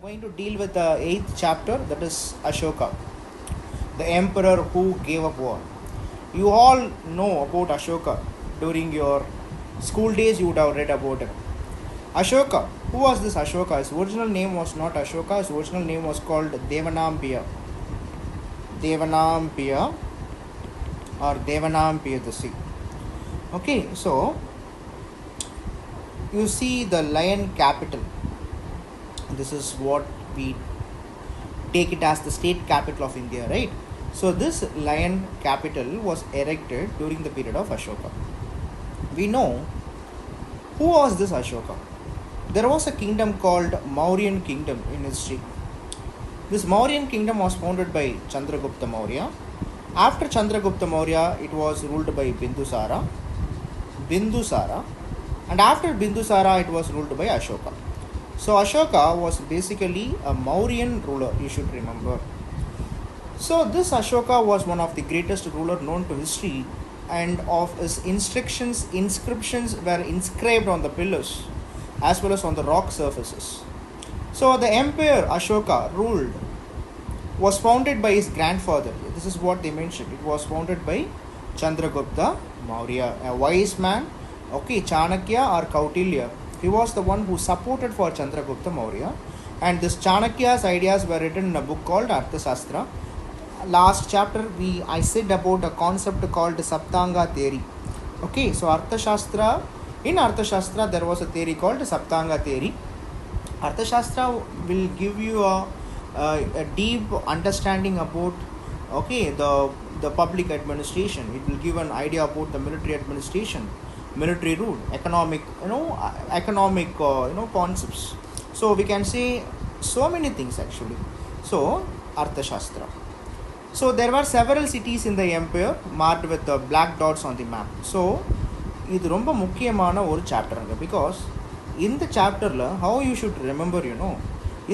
going to deal with the 8th chapter, that is Ashoka, the emperor who gave up war. You all know about Ashoka. During your school days, you would have read about him. Ashoka, who was this Ashoka? His original name was not Ashoka, his original name was called Devanampiya. Devanampiya or Devanampiyadasi. Okay, so you see the lion capital. This is what we take it as the state capital of India, right? So this lion capital was erected during the period of Ashoka. We know who was this Ashoka. There was a kingdom called Mauryan kingdom in history. This Mauryan kingdom was founded by Chandragupta Maurya. After Chandragupta Maurya, it was ruled by Bindusara, and after Bindusara, it was ruled by Ashoka. So Ashoka was basically a Mauryan ruler, you should remember. So this Ashoka was one of the greatest ruler known to history, and of his inscriptions were inscribed on the pillars as well as on the rock surfaces. So the empire Ashoka ruled was founded by his grandfather. This is what they mentioned. It was founded by Chandragupta Maurya, a wise man. Okay, Chanakya or Kautilya. He was the one who supported for Chandragupta Maurya, and this Chanakya's ideas were written in a book called Arthashastra. Last chapter I said about a concept called Saptanga theory. Okay, so in Arthashastra there was a theory called Saptanga theory. Arthashastra will give you a deep understanding about the public administration. It will give an idea about the military administration, military rule, economic concepts. So we can say so many things actually. So Arthashastra. So there were several cities in the empire marked with the black dots on the map. So இது ரொம்ப முக்கியமான ஒரு சாப்டருங்க. Because இந்த சாப்டரில் how you should remember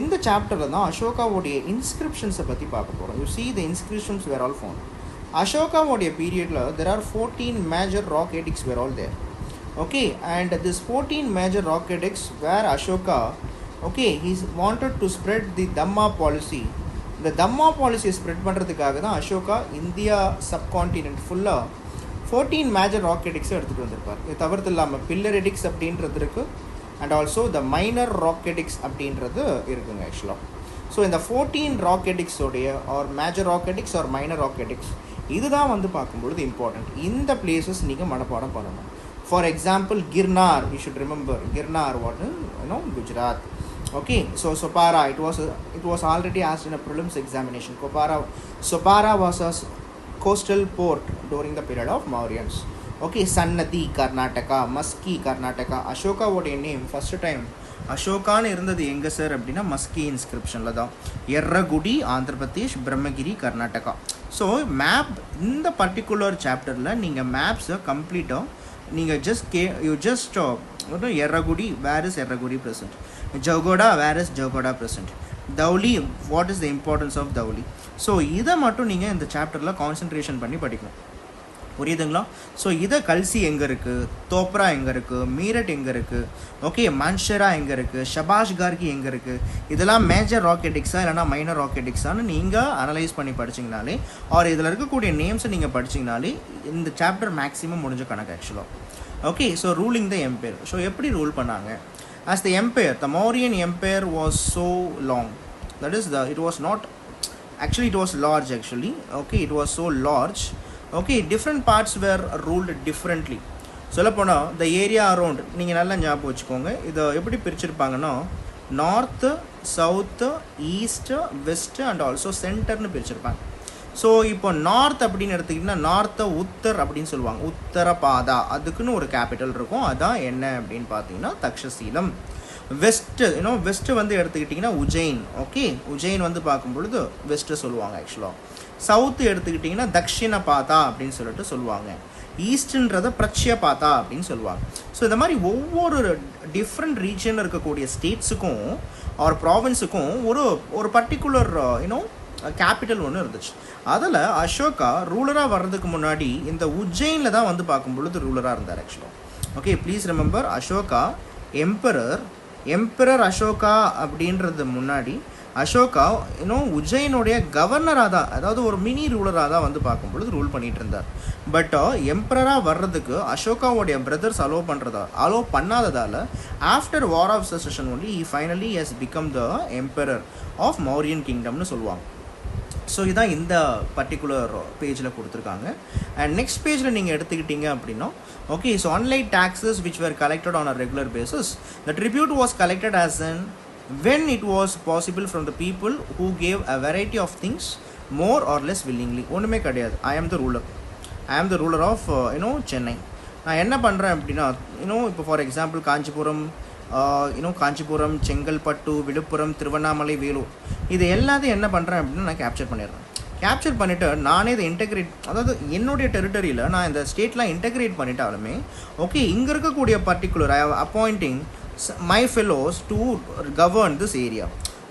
இந்த சாப்டரில் தான் அசோகாவுடைய இன்ஸ்கிரிப்ஷன்ஸை பற்றி பார்க்க போகிறோம். You see the inscriptions were all found. அசோகாவுடைய பீரியடில் there are 14 major rock edicts were all there. Okay, and this 14 major rock edicts were Ashoka he's wanted to spread the dhamma policy. இந்த தம்மா பாலிசியை ஸ்ப்ரெட் பண்ணுறதுக்காக தான் அசோகா இந்தியா சப்கான்டினென்ட் ஃபுல்லாக 14 major rock எடிக்ஸை எடுத்துகிட்டு வந்திருப்பார். இது தவிர்த்து இல்லாமல் பில்லர் எடிக்ஸ் அப்படின்றது இருக்குது, and also the minor rock edicts அப்படின்றது இருக்குங்க ஆக்சுவலாக. ஸோ இந்த 14 ராக் எடிக்ஸோடைய or major rock edicts or minor rock edicts இதுதான் பார்க்கும்பொழுது இம்பார்ட்டண்ட். இந்த பிளேசஸ் நீங்கள் மனப்பாடம் பண்ணணும். For example Girnar, you should remember Girnar what Gujarat. Okay, so Sopara, it was already asked in a prelims examination. Sopara was a coastal port during the period of Mauryans. Okay, Sannati, Karnataka, Maski, Karnataka. Ashoka உடைய name first time அசோகான்னு இருந்தது எங்கே sir அப்படின்னா மஸ்கி இன்ஸ்கிரிப்ஷனில் தான். எர்ரகுடி Andhra Pradesh, Brahmagiri Karnataka. So map இந்த particular சாப்டரில் நீங்கள் மேப்ஸை கம்ப்ளீட்டாக நீங்கள் just Erragudi, where is Erragudi present? Jaugoda, where is Jaugoda present? Dauli, what is the importance of Dauli? So இதை மட்டும் நீங்கள் இந்த சாப்டரில் கான்சன்ட்ரேஷன் பண்ணி படிக்கணும். புரியுதுங்களா? ஸோ இதை கல்சி எங்கே இருக்குது, தோப்ரா எங்கே இருக்குது, மீரட் எங்கே இருக்குது, ஓகே மன்ஷரா எங்கே இருக்குது, ஷபாஷ் கார்கி எங்கே இருக்குது, இதெல்லாம் மேஜர் ராக்கெட்டிக்ஸா இல்லைனா மைனர் ராக்கெட்டிக்ஸான்னு நீங்கள் அனலைஸ் பண்ணி படிச்சிங்கனாலே ஆர் இதில் இருக்கக்கூடிய நேம்ஸை நீங்கள் படிச்சிங்கனாலே இந்த சாப்டர் மேக்ஸிமம் முடிஞ்ச கணக்கு ஆக்சுவலாக. Okay, so ruling the empire. So எப்படி ரூல் பண்ணாங்க? As the empire, the Mauryan empire was so long. That is it was large actually. Okay, it was so large. Okay, different parts were ruled differently. சொல்லப்போனா the area around நீங்கள் நல்லா ஞாபகம் வச்சுக்கோங்க. இதை எப்படி பிரிச்சிருப்பாங்கன்னா north, south, east, west and also சென்டர்னு பிரிச்சிருப்பாங்க. ஸோ இப்போ நார்த் அப்படின்னு எடுத்துக்கிட்டிங்கன்னா நார்த்தை உத்தர் அப்படின்னு சொல்லுவாங்க. உத்தரபாதா அதுக்குன்னு ஒரு கேபிட்டல் இருக்கும். அதான் என்ன அப்படின்னு பார்த்தீங்கன்னா தக்ஷசீலம். வெஸ்ட்டு வெஸ்ட்டு எடுத்துக்கிட்டிங்கன்னா உஜ்ஜைன். ஓகே, உஜ்ஜைன் பார்க்கும்பொழுது வெஸ்ட்டு சொல்லுவாங்க ஆக்சுவலாக. சவுத்து எடுத்துக்கிட்டிங்கன்னா தக்ஷிணபாதா அப்படின்னு சொல்லிட்டு சொல்லுவாங்க. ஈஸ்ட்ன்றதை பிரச்யபாதா அப்படின்னு சொல்லுவாங்க. ஸோ இந்த மாதிரி ஒவ்வொரு டிஃப்ரெண்ட் ரீஜனில் இருக்கக்கூடிய ஸ்டேட்ஸுக்கும் ஒரு ப்ராவின்ஸுக்கும் ஒரு பர்டிகுலர் கேபிட்டல் ஒன்று இருந்துச்சு. அதில் அசோகா ரூலராக வர்றதுக்கு முன்னாடி இந்த உஜ்ஜைனில் தான் பார்க்கும் பொழுது ரூலராக இருந்தார் ஆக்சுவலாக. Okay, please remember Ashoka emperor emperor Ashoka அப்படின்றது முன்னாடி அசோகா இன்னும் உஜ்ஜைனுடைய கவர்னராக தான், அதாவது ஒரு மினி ரூலராக தான் வந்து பார்க்கும்பொழுது ரூல் பண்ணிகிட்டு இருந்தார். பட் எம்பரராக வர்றதுக்கு அசோகாவுடைய பிரதர்ஸ் அலோவ் பண்ணாததால் after war of secession only he finally has become the emperor of Mauryan kingdomனு சொல்லுவாங்க. ஸோ இதான் இந்த பர்டிகுலர் பேஜில் கொடுத்துருக்காங்க. அண்ட் நெக்ஸ்ட் பேஜில் நீங்கள் எடுத்துக்கிட்டீங்க அப்படின்னா, okay, so unlike taxes which were collected on a regular basis, the tribute was collected as in when it was possible from the people who gave a variety of things more or less willingly. ஒன்றுமே கிடையாது. I am the ruler of Chennai. நான் என்ன பண்ணுறேன் அப்படின்னா, இப்போ for example Kanchipuram, Chengalpattu, Villupuram, Tiruvannamalai, Vellore, இது எல்லாத்தையும் என்ன பண்ணுறேன் அப்படின்னா நான் கேப்சர் பண்ணிவிட்டு நானே இதை அதாவது என்னுடைய டெரிட்டரியில் நான் இந்த ஸ்டேட்லாம் இன்டெகிரேட் பண்ணிட்டாலுமே, ஓகே, இங்கே இருக்கக்கூடிய particular I have appointing my fellows to govern this area.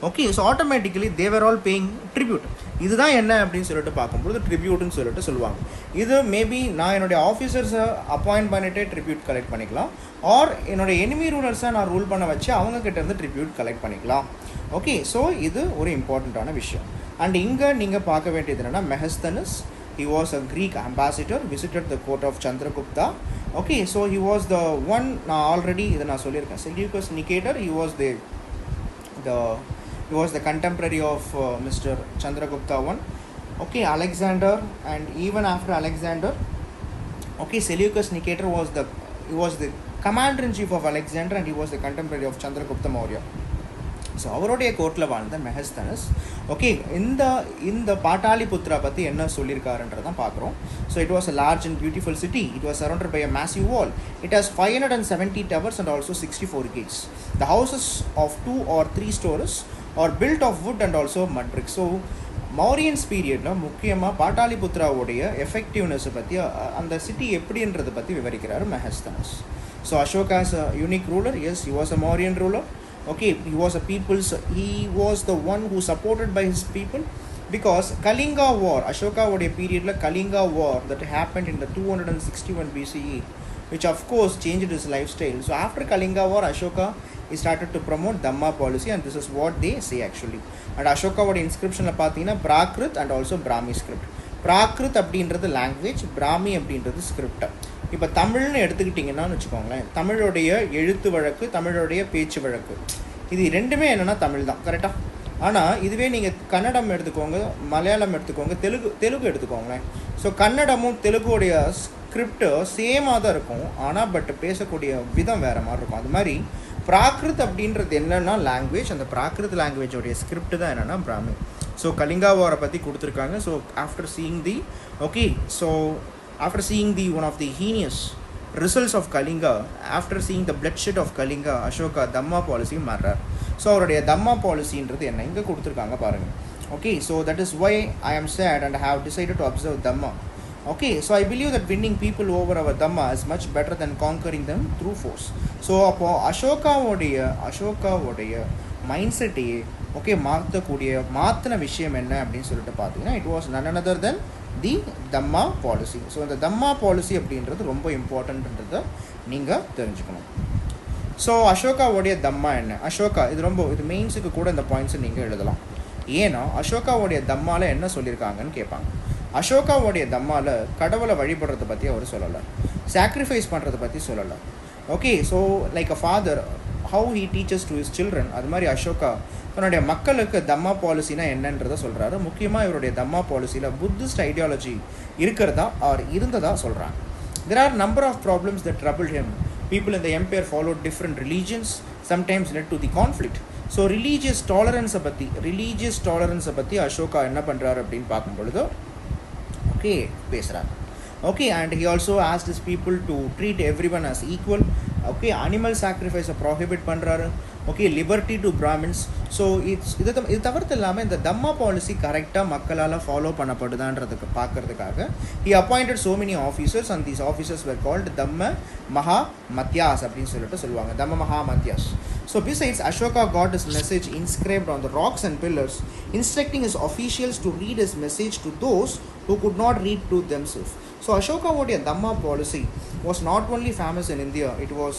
Okay, so automatically they're all paying tribute. இதுதான் என்ன அப்படின்னு சொல்லிட்டு பார்க்கும்போது ட்ரிபியூட்னு சொல்லுவாங்க. இது மேபி நான் என்னுடைய ஆஃபீஸர்ஸை அப்பாயிண்ட் பண்ணிவிட்டு ட்ரிபியூட் கலெக்ட் பண்ணிக்கலாம், ஆர் என்னுடைய எனிமி ரூலர்ஸை நான் ரூல் பண்ண வச்சு அவங்கக்கிட்ட இருந்து ட்ரிபியூட் கலெக்ட் பண்ணிக்கலாம். ஓகே, ஸோ இது ஒரு இம்பார்ட்டண்ட்டான விஷயம். அண்ட் இங்கே நீங்கள் பார்க்க வேண்டியது என்னென்னா, மெஹஸ்தனஸ், he was a Greek ambassador, visited the court of Chandragupta. Okay, so he was the one, நான் ஆல்ரெடி இதை நான் சொல்லியிருக்கேன், Seleucus Nicator, he was the contemporary of Mr. Chandragupta I. Okay, Alexander, and even after Alexander, okay, Seleucus Nicator was the commander-in-chief of Alexander, and he was the contemporary of Chandragupta Maurya. So அவருடைய கோர்ட்டில் வாழ்ந்த மெஹஸ்தனஸ், okay, இந்த பாட்டாலிபுத்ரா பற்றி என்ன சொல்லியிருக்காருன்றதான் பார்க்குறோம். So it was a large and beautiful city. It was surrounded by a massive wall. It has 570 towers and also 64 gates. The houses of 2 or 3 stories are built of wood and also mud bricks. So Mauryans பீரியடில் முக்கியமாக பாட்டாலிபுத்ராவுடைய எஃபெக்டிவ்னஸை பற்றி, அந்த city எப்படின்றதை பற்றி விவரிக்கிறார் Megasthenes. So Ashoka's a unique ruler. Yes, he was a Mauryan ruler. Okay, he was the one who supported by his people, because Kalinga war, Ashoka would period la Kalinga war that happened in the 261 BCE, which of course changed his lifestyle. So after Kalinga war, Ashoka he started to promote Dhamma policy, and this is what they say actually. And Ashoka would inscription la pathina Prakrit and also Brahmi script. Prakrit அப்படின்றது language, Brahmi அப்படின்றது script. இப்போ தமிழ்னு எடுத்துக்கிட்டிங்கன்னா வச்சுக்கோங்களேன், தமிழோடைய எழுத்து வழக்கு, தமிழோடைய பேச்சு வழக்கு, இது ரெண்டுமே என்னென்னா தமிழ் தான், கரெக்டாக. ஆனால் இதுவே நீங்கள் கன்னடம் எடுத்துக்கோங்க, மலையாளம் எடுத்துக்கோங்க, தெலுங்கு எடுத்துக்கோங்களேன். ஸோ கன்னடமும் தெலுங்குடைய ஸ்கிரிப்டு சேமாக தான் இருக்கும், ஆனால் பட் பேசக்கூடிய விதம் வேறு மாதிரி இருக்கும். அது மாதிரி பிராகிருத் அப்படின்றது என்னென்னா லாங்குவேஜ், அந்த பிராகிருத் லாங்குவேஜோடைய ஸ்கிரிப்ட் தான் என்னென்னா பிராமி. ஸோ கலிங்கா வாரை பற்றி கொடுத்துருக்காங்க. So after seeing the one of the heinous results of Kalinga, after seeing the bloodshed of Kalinga, Ashoka Dhamma policy மாறார். ஸோ அவருடைய தம்மா பாலிசின்றது என்ன இங்கே கொடுத்துருக்காங்க பாருங்கள். Okay, so that is why I am sad and have decided to observe Dhamma. Okay, so I believe that winning people over our Dhamma is much better than conquering them through force. So அப்போது அசோகாவுடைய mind செட்டையே okay மாற்றின விஷயம் என்ன அப்படின்னு சொல்லிட்டு பார்த்தீங்கன்னா, it was none other than the dhamma policy. So இந்த தம்மா policy அப்படின்றது ரொம்ப இம்பார்ட்டன்ட்ன்றதை நீங்கள் தெரிஞ்சுக்கணும். ஸோ அசோகாவுடைய தம்மா என்ன? அசோகா இது மெயின்ஸுக்கு கூட இந்த பாயிண்ட்ஸை நீங்கள் எழுதலாம். ஏன்னா அசோகாவுடைய தம்மாவில் என்ன சொல்லியிருக்காங்கன்னு கேட்பாங்க. அசோகாவுடைய தம்மாவில் கடவுளை வழிபடுறதை பற்றி அவர் சொல்லலை, சாக்ரிஃபைஸ் பண்ணுறதை பற்றி சொல்லலை. Okay, so like a father how he teachers to his children, அது மாதிரி அசோகா தன்னுடைய மக்களுக்கு தம்மா பாலிசினா என்னன்றதை சொல்கிறாரு. முக்கியமாக இவருடைய தம்மா பாலிசியில் புத்திஸ்ட் ஐடியாலஜி இருந்ததா சொல்கிறாங்க. There are number of problems that troubled him. People in the empire followed different religions, sometimes led to the conflict. So religious டாலரன்ஸை பற்றி அசோகா என்ன பண்ணுறாரு அப்படின்னு பார்க்கும் பொழுது ஓகே பேசுகிறார். Okay, and he also asked his people to treat everyone as equal. Okay, animal sacrifice prohibit பண்றாரு. Okay, liberty to Brahmins. So இது தவிர்த்து இல்லாமல் இந்த தம்மா பாலிசி கரெக்டாக மக்களால் ஃபாலோ பண்ணப்படுதான்றதுக்கு பார்க்கறதுக்காக he appointed so many officers, and these officers were called தம்ம மகா மத்தியாஸ் அப்படின்னு சொல்லுவாங்க, தம்ம மகா Mathias. So besides, Ashoka got his message inscribed on the rocks and pillars, instructing his officials to read his message to those who could not read to themselves. So Ashokaவுடைய Dhamma policy was not only famous in India, it was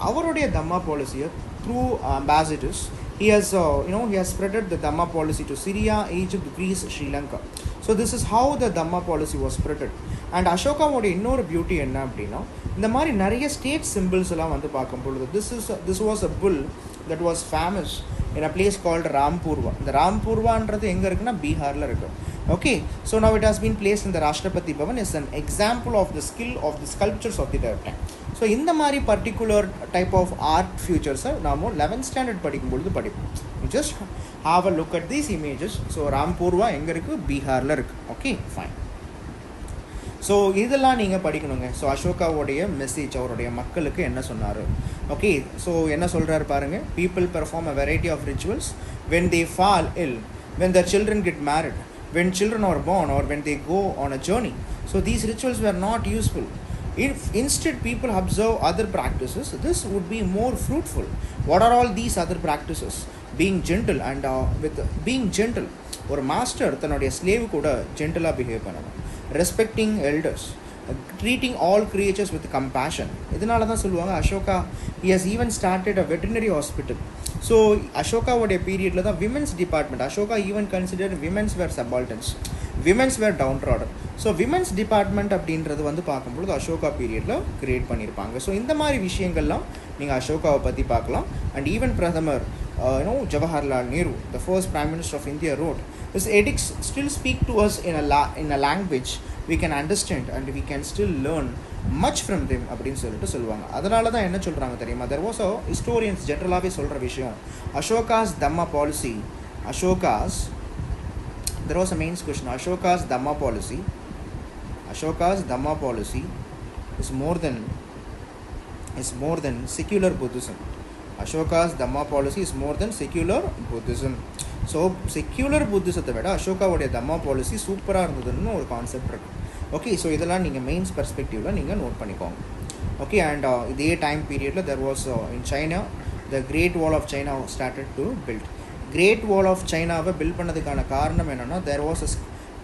அவருடைய தம்மா பாலிசியை through ambassadors, he has he has spreaded the Dhamma policy to Syria, Egypt, Greece, Sri Lanka. So this is how the Dhamma policy was spreaded. And அசோகாவோட இன்னொரு beauty என்ன அப்படின்னா, இந்த மாதிரி நிறைய state symbols எல்லாம் வந்து பார்க்கும் பொழுது this was a bull that was famous in a place called Rampurva. இந்த ராம்பூர்வான்றது எங்கே இருக்குன்னா பீகாரில் இருக்குது. Okay, so now it has been placed in the Rashtrapati Bhavan as an example of the skill of the sculptures of the time. So இந்த மாதிரி particular type of art ஃபியூச்சர்ஸை நாம் 11th standard படிக்கும்பொழுது படிப்போம். Just have a look at these images. So Rampurva எங்கே இருக்குது? பீகாரில் இருக்குது. Okay, fine. ஸோ இதெல்லாம் நீங்கள் படிக்கணுங்க. ஸோ அசோகாவோடைய மெசேஜ், அவருடைய மக்களுக்கு என்ன சொன்னார்? ஓகே, ஸோ என்ன சொல்கிறாரு பாருங்கள். People perform a variety of rituals when they fall ill, when their children get married, when children are born, or when they go on a journey. So these rituals were not useful. If instead people observe other practices, this would be more fruitful. What are all these other practices? Being gentle and with being gentle. ஒரு master தன்னுடைய slave கூட ஜென்டலாக behave பண்ணணும். Respecting elders, treating all creatures with compassion. இதனால தான் சொல்லுவாங்க Ashoka he has even started a veterinary hospital. So அசோகாவுடைய பீரியடில் தான் womens department, Ashoka even consider womens were subalterns, womens were downtrodden. So womens department அப்படின்றது வந்து பார்க்கும்பொழுது அசோகா பீரியடில் கிரியேட் பண்ணியிருப்பாங்க. ஸோ இந்த மாதிரி விஷயங்கள்லாம் நீங்கள் அசோகாவை பற்றி பார்க்கலாம். அண்ட் ஈவன் பிரதமர் Jawaharlal Nehru, the first Prime Minister of India, wrote, his edicts still speak to us in a language we can understand and we can still learn much from them அப்படின்னு சொல்லுவாங்க. அதனால தான் என்ன சொல்கிறாங்க தெரியுமா, there was a historians ஜென்ரலாகவே சொல்கிற விஷயம், Ashoka's Dhamma policy, there was a main question, Ashoka's Dhamma policy is more than secular Buddhism. Ashoka's Dhamma policy is more than secular Buddhism. So secular புத்திசத்தை விட அசோகாவுடைய தம்மா பாலிசி சூப்பராக இருந்ததுன்னு ஒரு concept இருக்குது. ஓகே, ஸோ இதெல்லாம் நீங்கள் மெயின்ஸ் பெர்ஸ்பெக்டிவில் நீங்கள் நோட் பண்ணிக்கோங்க. ஓகே, அண்ட் இதே டைம் பீரியடில் there was in China the great wall of China started to build. Great wall of சைனாவை பில்ட் பண்ணதுக்கான காரணம் என்னென்னா, there was a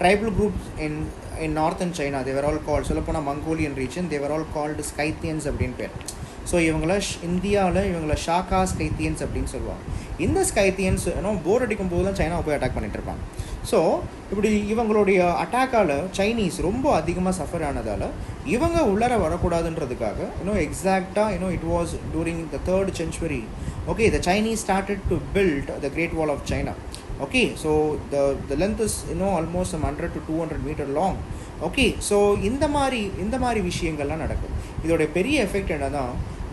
tribal groups in northern China. They were all called, சொல்லப்போனால் Mongolian region, they were all called Scythians அப்படின்னு பேர். So இந்தியாவில் இவங்களை ஷாக்கா ஸ்கைத்தியன்ஸ் அப்படின்னு சொல்லுவாங்க. இந்த ஸ்கைத்தியன்ஸ் போர் அடிக்கும் போது தான் சைனாவை போய் அட்டாக் பண்ணிட்டு இருப்பாங்க. ஸோ இப்படி இவங்களுடைய அட்டாக்கால் சைனீஸ் ரொம்ப அதிகமாக சஃபர் ஆனதால் இவங்க உள்ளர வரக்கூடாதுன்றதுக்காக எக்ஸாக்டாக it was during the 3rd century. Okay, the Chinese started to build the Great Wall of China. Okay, so the length is almost 100 to 200 meter long. Okay, so இந்த மாதிரி விஷயங்கள்லாம் நடக்கும். இதோட பெரிய எஃபெக்ட் என்னன்னா,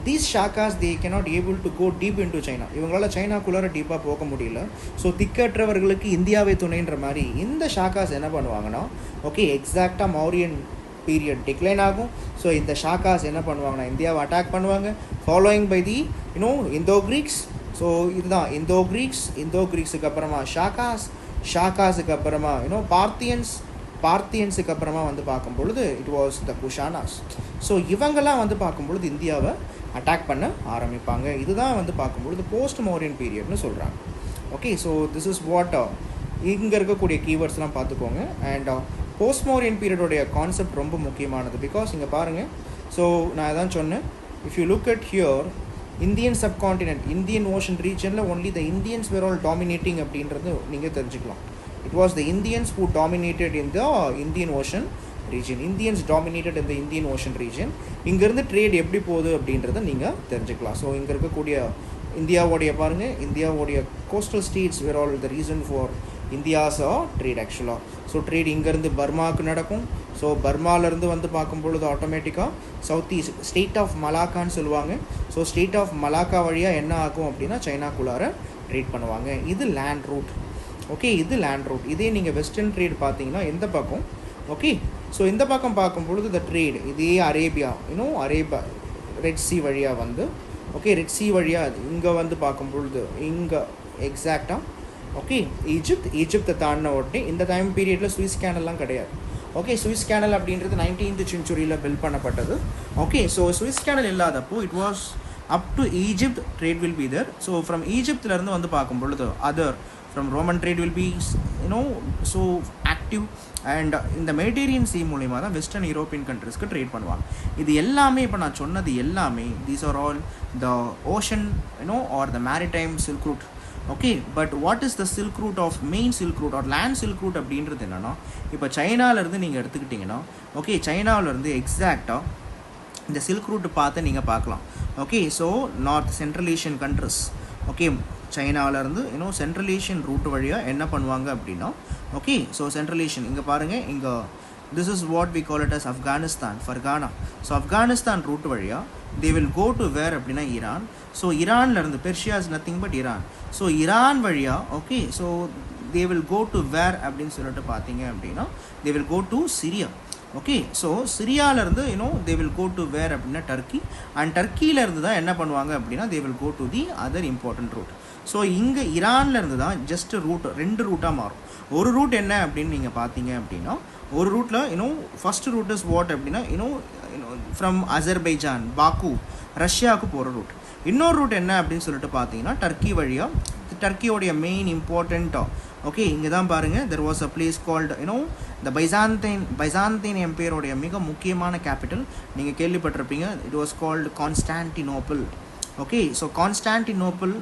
these shakas they cannot able to go deep into China. இவங்களால சைனாக்குள்ளார டீப்பாக போக முடியல. ஸோ திக்கற்றவர்களுக்கு இந்தியாவை துணைன்ற மாதிரி இந்த ஷாக்காஸ் என்ன பண்ணுவாங்கன்னா, ஓகே எக்ஸாக்டாக மௌரியன் பீரியட் டிக்ளைன் ஆகும். ஸோ இந்த ஷாக்காஸ் என்ன பண்ணுவாங்கன்னா இந்தியாவை அட்டாக் பண்ணுவாங்க, following by the Indo Greeks. So இதுதான் இந்தோ கிரீக்ஸுக்கு அப்புறமா ஷாக்காஸுக்கு அப்புறமா பார்த்தியன்ஸுக்கு அப்புறமா வந்து பார்க்கும் பொழுது it was the Kushanas. So இவங்கெல்லாம் வந்து பார்க்கும் பொழுது இந்தியாவை அட்டாக் பண்ண ஆரம்பிப்பாங்க. இதுதான் வந்து பார்க்கும்பொழுது போஸ்ட் மௌரியன் பீரியட்னு சொல்கிறாங்க. Okay, so this is what இங்கே இருக்கக்கூடிய கீவேர்ட்ஸ்லாம் பார்த்துக்கோங்க. அண்ட் போஸ்ட் மௌரியன் பீரியடோடைய கான்செப்ட் ரொம்ப முக்கியமானது. பிகாஸ் இங்கே பாருங்கள், ஸோ நான் அதான் சொன்னேன், if you look at here Indian subcontinent, Indian ocean ரீஜனில் only the Indians were all dominating அப்படின்றது நீங்கள் தெரிஞ்சுக்கலாம். It was the Indians who dominated in the Indian Ocean region. Indians dominated in the Indian Ocean region. இங்கேருந்து trade எப்படி போகுது அப்படின்றத நீங்கள் தெரிஞ்சுக்கலாம். ஸோ இங்கே இருக்கக்கூடிய இந்தியாவோடைய பாருங்கள், இந்தியாவோடைய coastal states were all the reason for India's trade ஆக்சுவலாக. ஸோ ட்ரேட் இங்கேருந்து பர்மாவுக்கு நடக்கும். ஸோ பர்மாவிலேருந்து வந்து பார்க்கும்பொழுது ஆட்டோமேட்டிக்காக சவுத் ஈஸ்ட் ஸ்டேட் ஆஃப் மலாக்கான்னு சொல்லுவாங்க. ஸோ ஸ்டேட் ஆஃப் மலாக்கா வழியாக என்ன ஆகும் அப்படின்னா சைனாக்குள்ளார ட்ரேட் பண்ணுவாங்க. இது லேண்ட் ரூட். ஓகே, இது லேண்ட் ரூட். இதே நீங்கள் வெஸ்டர்ன் ட்ரேட் பார்த்தீங்கன்னா எந்த பக்கம், ஓகே, ஸோ இந்த பக்கம் பார்க்கும் பொழுது த ட்ரேட் இதே அரேபியா ரெட் சி வழியாக வந்து, ஓகே, ரெட் சி வழியாக இங்கே வந்து பார்க்கும் பொழுது இங்கே எக்ஸாக்டாக ஓகே ஈஜிப்தை தாண்டின உடனே இந்த டைம் பீரியடில் சுவிஸ் கேனல்லாம் கிடையாது. ஓகே, சுவிஸ் கேனல் அப்படின்றது 19th century பில்ட் பண்ணப்பட்டது. ஓகே, ஸோ சுவிஸ் கேனல் இல்லாதப்போ it was up to Egypt trade will be there. So from ஈஜிப்திலேருந்து வந்து பார்க்கும் பொழுது other from Roman trade will be so active active and இந்த Mediterranean sea மூலிமா தான் வெஸ்டர்ன் யூரோப்பியன் கண்ட்ரிஸ்க்கு ட்ரேட் பண்ணுவாங்க. இது எல்லாமே இப்போ நான் சொன்னது எல்லாமே these are all the ocean or the maritime silk route. Okay, but what is the silk route of main silk route or land silk route அப்படின்றது என்னென்னா, இப்போ சைனாவிலேருந்து நீங்கள் எடுத்துக்கிட்டிங்கன்னா ஓகே, சைனாவிலேருந்து எக்ஸாக்டாக இந்த சில்க் ரூட் பார்த்து நீங்கள் பார்க்கலாம். Okay, so north central Asian countries, okay, சைனாவிலேருந்து சென்ட்ரல் ஏஷியன் ரூட் வழியாக என்ன பண்ணுவாங்க அப்படின்னா, ஓகே, ஸோ சென்ட்ரல் ஏஷியன் இங்கே பாருங்கள், இங்கே this is what we call it as Afghanistan for Ghana. So Afghanistan route வழியாக they will go to where அப்படின்னா ஈரான். ஸோ ஈரான்லேருந்து Persia is nothing but Iran. So Iran வழியாக okay, so they will go to where அப்படின்னு சொல்லிட்டு பார்த்தீங்க அப்படின்னா they will go to Syria. Okay, so சிரியாவிலேருந்து they will go to where அப்படின்னா Turkey. And டர்க்கியிலேருந்து தான் என்ன பண்ணுவாங்க அப்படின்னா they will go to the other important route. So இங்கே ஈரான்லேருந்து தான் ஜஸ்ட் ரூட் 2 ரூட்டாக மாறும். ஒரு ரூட் என்ன அப்படின்னு நீங்கள் பார்த்தீங்க அப்படின்னா, ஒரு ரூட்டில் ஃபஸ்ட் ரூட் இஸ் வாட் அப்படின்னா ஃப்ரம் அசர்பைஜான் பாக்கு ரஷ்யாவுக்கு போகிற ரூட். இன்னொரு ரூட் என்ன அப்படின்னு சொல்லிட்டு பார்த்தீங்கன்னா டர்க்கி வழியாக, டர்க்கியோடைய மெயின் இம்பார்ட்டண்ட்டாக ஓகே, இங்கே தான் பாருங்கள் there was a place called the Byzantine எம்பையரோடைய மிக முக்கியமான கேபிட்டல் நீங்கள் கேள்விப்பட்டிருப்பீங்க. It was called Constantinople. Okay, so Constantinople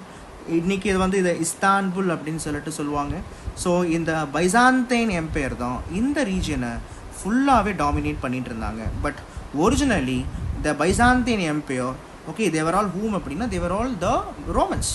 இன்றைக்கி இது இதை இஸ்தான்புல் அப்படின்னு சொல்லிட்டு சொல்லுவாங்க. ஸோ இந்த பைசாந்தைன் எம்பையர் தான் இந்த ரீஜனை ஃபுல்லாகவே டாமினேட் பண்ணிகிட்டு இருந்தாங்க. But originally the Byzantine empire okay, they were all whom அப்படின்னா they were all the Romans.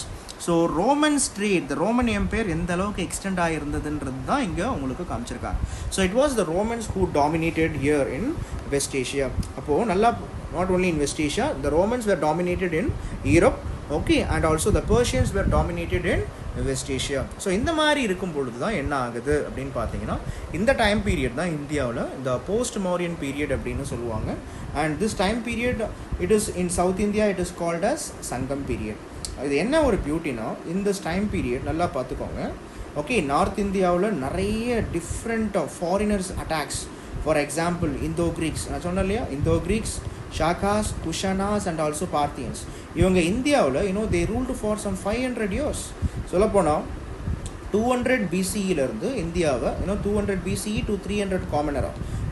So Romans trade, the Roman empire எந்த அளவுக்கு எக்ஸ்டெண்ட் ஆகிருந்ததுன்றது தான் இங்கே உங்களுக்கு காமிச்சிருக்காங்க. So it was the Romans who dominated here in west Asia. அப்போது நல்லா not only in west Asia, the Romans were dominated in Europe. Okay, and also the Persians were dominated in west Asia. So இந்த மாதிரி இருக்கும் பொழுது தான் என்ன ஆகுது அப்படின்னு பார்த்தீங்கன்னா, இந்த டைம் பீரியட் தான் இந்தியாவில் இந்த போஸ்ட் மௌரியன் பீரியட் அப்படின்னு சொல்லுவாங்க. And this time period it is in south India it is called as Sangam period. இது என்ன ஒரு பியூட்டினா, இந்த டைம் பீரியட் நல்லா பார்த்துக்கோங்க. ஓகே, நார்த் இந்தியாவில் நிறைய different foreigners attacks. For example Indo Greeks, நான் சொன்னேன் இல்லையா, Indo Greeks, Shakas, Kushanas and also Parthians. இவங்க இந்தியாவில் they ruled for some 500 years. சொல்லப்போனால் 200 BCEலேருந்து இந்தியாவை 200 BCE to 300 common era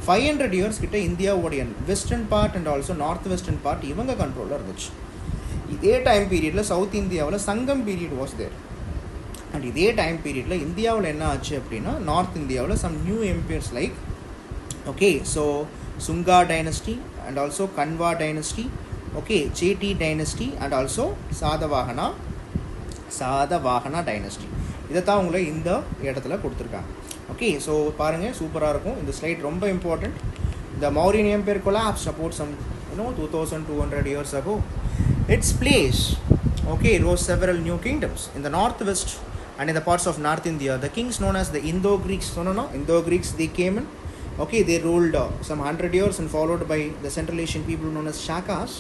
500 years கிட்ட இந்தியாவுடைய western part and also north western part இவங்க கண்ட்ரோலில் இருந்துச்சு. இதே டைம் பீரியடில் சவுத் இந்தியாவில் Sangam period was there. And இதே டைம் பீரியடில் இந்தியாவில் என்ன ஆச்சு அப்படின்னா, நார்த் இந்தியாவில் some new empires like okay, so Shunga dynasty and also Kanva dynasty, okay, Chedi dynasty and also Satavahana dynasty. இதை தான் உங்களை இந்த இடத்துல கொடுத்துருக்காங்க. ஓகே, ஸோ பாருங்கள், சூப்பராக இருக்கும். இந்த ஸ்லைட் ரொம்ப important. The Mauryan empire collapsed about some 2200 years ago. Its place, okay, it was several new kingdoms in the northwest and in the parts of North India. The kings known as the Indo-Greeks, Indo-Greeks, they came in. Okay, they ruled some 100 years and followed by the Central Asian people known as Shakas.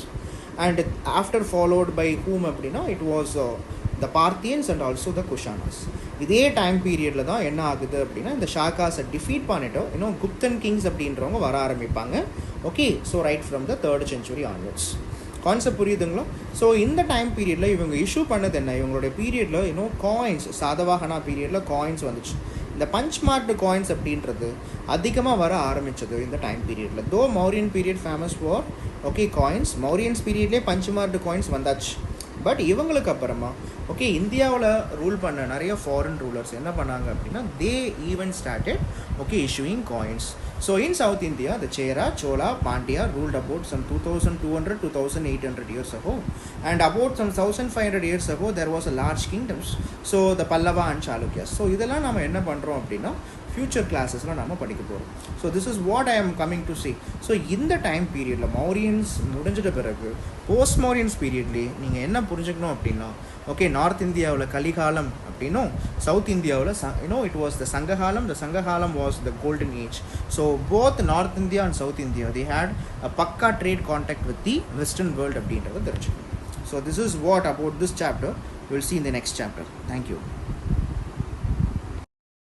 And after followed by whom அப்படின்னா it was the Parthians and also the Kushanas. இதே time பீரியடில் தான் என்ன ஆகுது அப்படின்னா, இந்த ஷாக்காஸை defeat பண்ணிட்டு Gupthan Kings அப்படின்றவங்க வர ஆரம்பிப்பாங்க. Okay, so right from the 3rd century onwards. Concept புரியுதுங்களா? ஸோ இந்த டைம் பீரியடில் இவங்க இஷ்யூ பண்ணது என்ன, இவங்களுடைய பீரியடில் காயின்ஸ், சாதவாகனா பீரியடில் காயின்ஸ் வந்துச்சு. இந்த பஞ்ச் மார்க்டு காயின்ஸ் அப்படின்றது அதிகமாக வர ஆரம்பித்தது இந்த டைம் பீரியடில். Though Mauryan period famous for okay coins, Mauryans பீரியட்லேயே பஞ்ச் மார்க்டு காயின்ஸ் வந்தாச்சு. பட் இவங்களுக்கு அப்புறமா ஓகே இந்தியாவில் ரூல் பண்ண நிறைய ஃபாரின் ரூலர்ஸ் என்ன பண்ணாங்க அப்படின்னா, they even started okay issuing coins. So in south India the Chera, Chola, Pandya ruled about some 2200 to 2800 years ago. And about some 1500 years ago there was a large kingdoms. So the Pallava and Chalukyas. So இதெல்லாம் நம்ம என்ன பண்ணுறோம் அப்படின்னா future கிளாஸஸில் நம்ம படிக்க போகிறோம். So this is what I ஆம் coming to say. So இந்த டைம் பீரியடில் மௌரியன்ஸ் முடிஞ்சிட்ட பிறகு போஸ்ட் மௌரியன்ஸ் பீரியட்லேயே நீங்கள் என்ன புரிஞ்சுக்கணும் அப்படின்னா, ஓகே நார்த் இந்தியாவில் கலிகாலம் அப்படின்னும், சவுத் இந்தியாவில் இட் வாஸ் த சங்ககாலம். த சங்ககாலம் was the golden age. So both north India and south India they had a pakka trade contact with the western world அப்படின்றத தெரிஞ்சுக்கணும். So this is what about this chapter. Will see in the next chapter. Thank you.